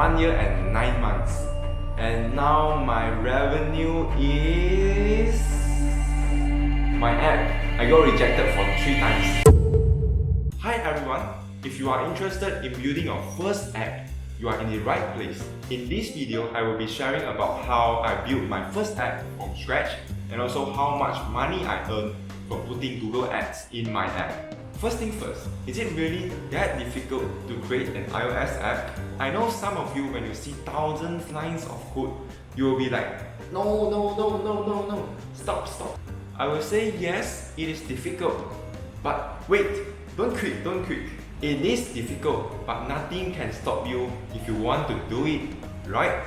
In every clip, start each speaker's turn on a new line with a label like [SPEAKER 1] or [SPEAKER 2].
[SPEAKER 1] 1 year and 9 months. And now my revenue is... My app, I got rejected for 3 times. Hi everyone, if you are interested in building your first app, you are in the right place. In this video, I will be sharing about how I built my first app from scratch and also how much money I earned from putting Google Ads in my app. First thing first, is it really that difficult to create an iOS app? I know some of you, when you see thousands lines of code, you will be like, no, stop. I will say yes, it is difficult. But wait, don't quit. It is difficult, but nothing can stop you if you want to do it, right?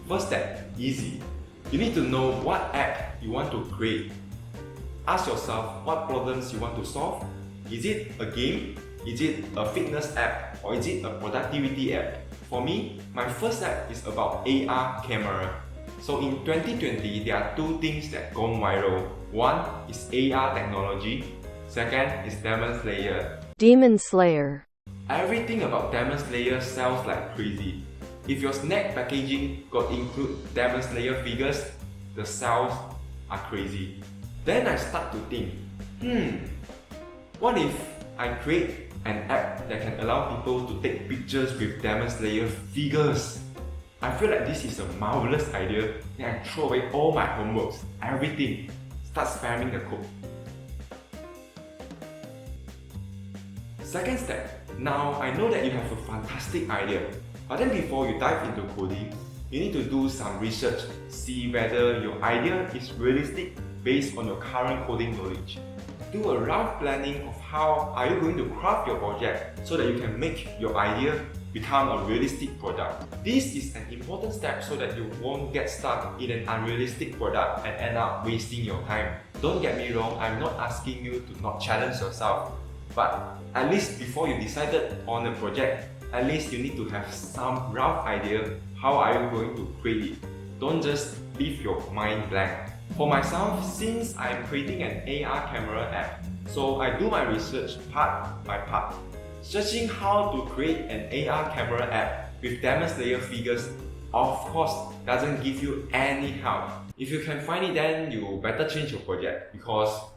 [SPEAKER 1] First step, easy. You need to know what app you want to create. Ask yourself what problems you want to solve. Is it a game? Is it a fitness app? Or is it a productivity app? For me, my first app is about AR camera. So in 2020, there are 2 things that gone viral. One is AR technology. Second is Demon Slayer. Everything about Demon Slayer sells like crazy. If your snack packaging got include Demon Slayer figures, the sales are crazy. Then I start to think, what if I create an app that can allow people to take pictures with Demon Slayer figures? I feel like this is a marvelous idea. Then I throw away all my homeworks, everything, start spamming the code. Second step, now I know that you have a fantastic idea, but then before you dive into coding, you need to do some research, see whether your idea is realistic based on your current coding knowledge. Do a rough planning of how are you going to craft your project so that you can make your idea become a realistic product. This is an important step so that you won't get stuck in an unrealistic product and end up wasting your time. Don't get me wrong, I'm not asking you to not challenge yourself, but at least before you decided on a project, at least you need to have some rough idea how are you going to create it. Don't just leave your mind blank. For myself, since I'm creating an AR camera app, so I do my research part by part. Searching how to create an AR camera app with Demon Slayer figures, of course, doesn't give you any help. If you can find it, then you better change your project because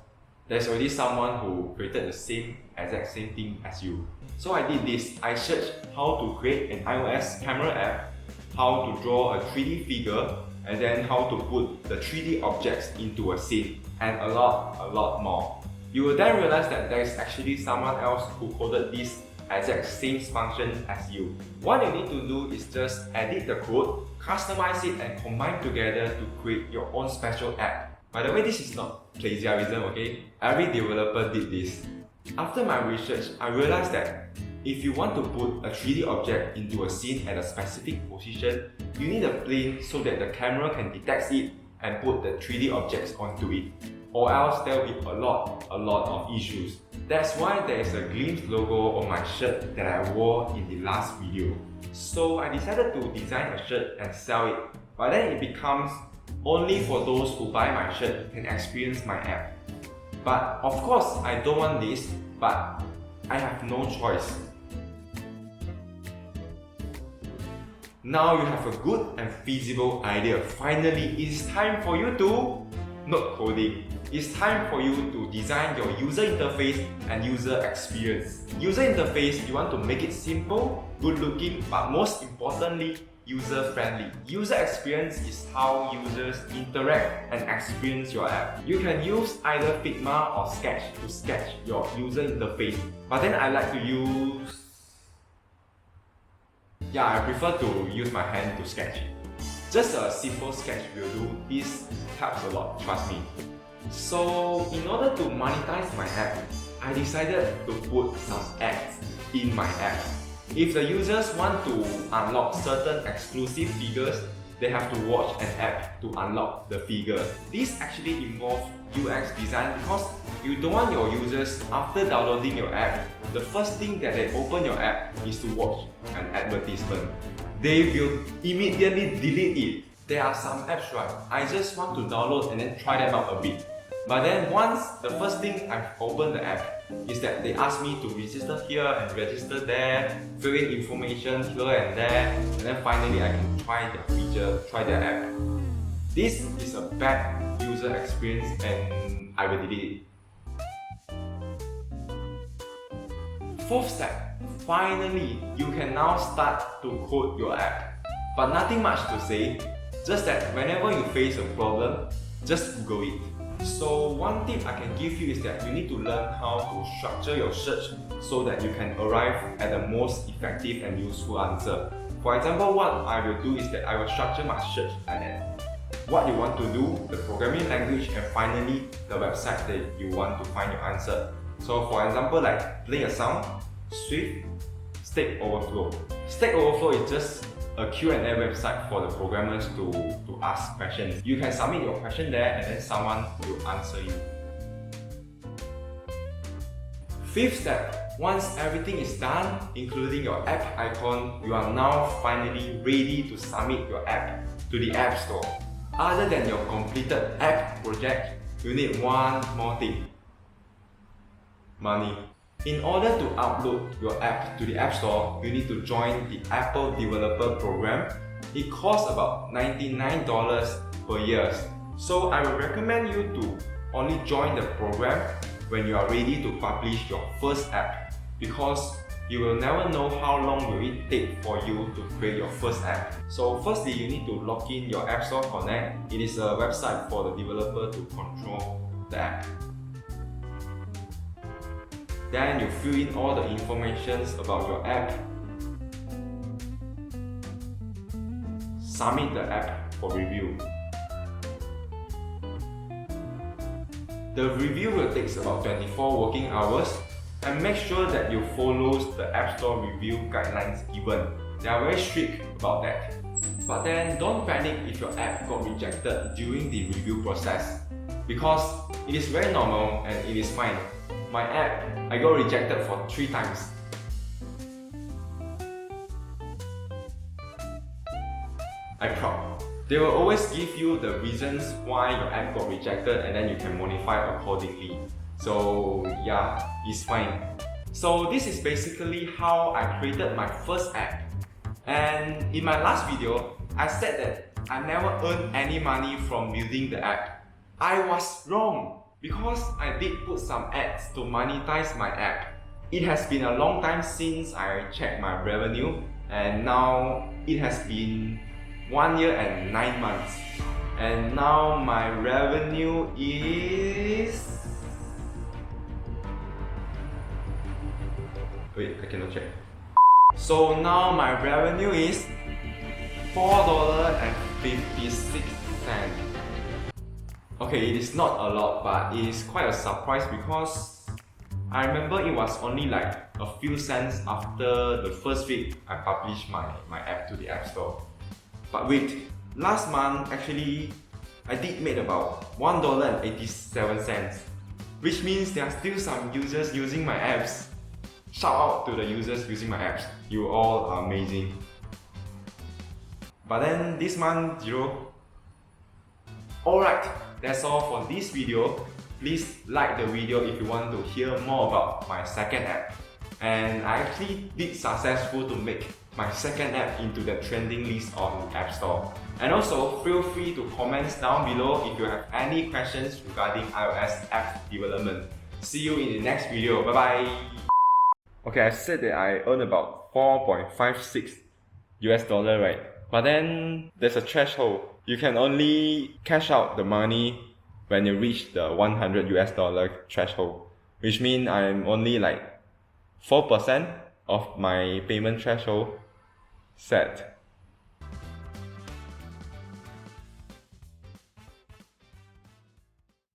[SPEAKER 1] there's already someone who created the exact same thing as you. So I did this. I searched how to create an iOS camera app, how to draw a 3D figure, and then how to put the 3D objects into a scene, and a lot more. You will then realize that there is actually someone else who coded this exact same function as you. What you need to do is just edit the code, customize it and combine together to create your own special app. By the way, this is not plagiarism, okay? Every developer did this. After my research, I realized that if you want to put a 3D object into a scene at a specific position, you need a plane so that the camera can detect it and put the 3D objects onto it. Or else there will be a lot of issues. That's why there is a Glimpse logo on my shirt that I wore in the last video. So I decided to design a shirt and sell it, but then it becomes only for those who buy my shirt can experience my app. But of course, I don't want this, but I have no choice. Now you have a good and feasible idea. Finally, it's time for you to not coding. It's time for you to design your user interface and user experience. User interface, you want to make it simple, good looking, but most importantly, user friendly. User experience is how users interact and experience your app. You can use either Figma or Sketch to sketch your user interface, but then I like to use... I prefer to use my hand to sketch. Just a simple sketch will do. This helps a lot, trust me. So in order to monetize my app, I decided to put some ads in my app. If the users want to unlock certain exclusive figures, they have to watch an app to unlock the figure. This actually involves UX design because you don't want your users, after downloading your app, the first thing that they open your app is to watch an advertisement. They will immediately delete it. There are some apps, right? I just want to download and then try them out a bit. But then once the first thing I've opened the app is that they ask me to register here and register there, fill in information here and there, and then finally I can try their feature, try their app. This is a bad user experience and I will delete it. Fourth step, finally you can now start to code your app. But nothing much to say, just that whenever you face a problem, just Google it. So one tip I can give you is that you need to learn how to structure your search so that you can arrive at the most effective and useful answer. For example, what I will do is that I will structure my search like that. What you want to do, the programming language, and finally the website that you want to find your answer. So for example, like play a sound, Swift, Stack Overflow. Stack Overflow is just a Q&A website for the programmers to ask questions. You can submit your question there and then someone will answer you. Fifth step, once everything is done, including your app icon, you are now finally ready to submit your app to the App Store. Other than your completed app project, you need one more thing: money. In order to upload your app to the App Store, you need to join the Apple Developer Program. It costs about $99 per year. So I would recommend you to only join the program when you are ready to publish your first app, because you will never know how long will it take for you to create your first app. So firstly, you need to log in your App Store Connect. It is a website for the developer to control the app. Then you fill in all the information about your app. Submit the app for review. The review will take about 24 working hours, and make sure that you follow the App Store review guidelines given. They are very strict about that. But then don't panic if your app got rejected during the review process, because it is very normal and it is fine. My app, I got rejected for 3 times. I'm proud. They will always give you the reasons why your app got rejected and then you can modify accordingly. So yeah, it's fine. So this is basically how I created my first app. And in my last video, I said that I never earned any money from building the app. I was wrong, because I did put some ads to monetize my app. It has been a long time since I checked my revenue, and now it has been 1 year and 9 months. And now my revenue is... Wait, I cannot check. So now my revenue is $4.56. Okay, it is not a lot, but it is quite a surprise because I remember it was only like a few cents after the first week I published my app to the App Store. But wait, last month actually I did make about $1.87, which means there are still some users using my apps. Shout out to the users using my apps, you all are amazing. But then this month, 0. Alright, that's all for this video. Please like the video if you want to hear more about my second app. And I actually did successful to make my second app into the trending list on the App Store. And also feel free to comment down below if you have any questions regarding iOS app development. See you in the next video. Bye bye. Okay, I said that I earn about $4.56, right? But then there's a threshold. You can only cash out the money when you reach the $100 threshold, which means I'm only like 4% of my payment threshold set.